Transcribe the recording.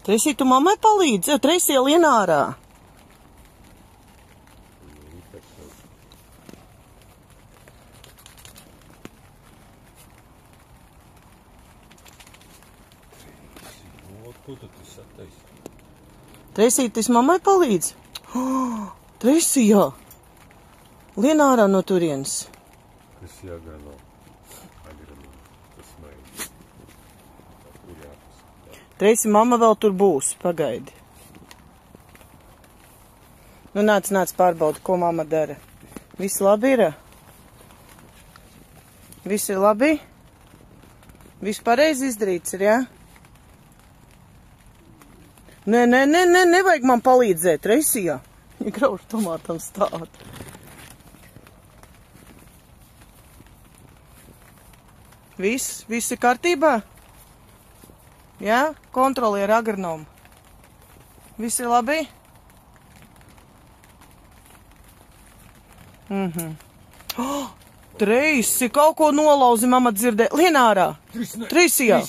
Treisī, tu mammai palīdzi? Jā, Treisī, lien ārā. Treisī, tas mammai palīdzi? Oh, Treisī, jā. Lien ārā no turienes. Kas jāgano? Tas maigi. Treisī, mamma vēl tur būs. Pagaidi. Nu, nāc pārbaudi, ko mamma dara. Viss labi ir? Viss ir labi? Viss pareizi izdarīts ir, jā? Nē, nevajag man palīdzēt, Treisijā. Ja grauž tomātam stāv. Viss ir kārtībā? Jā, kontrolieri agronomu. Viss ir labi? Oh, Treisi, kaut ko nolauzi, mamma dzirdē. Lien ārā! Treisijā!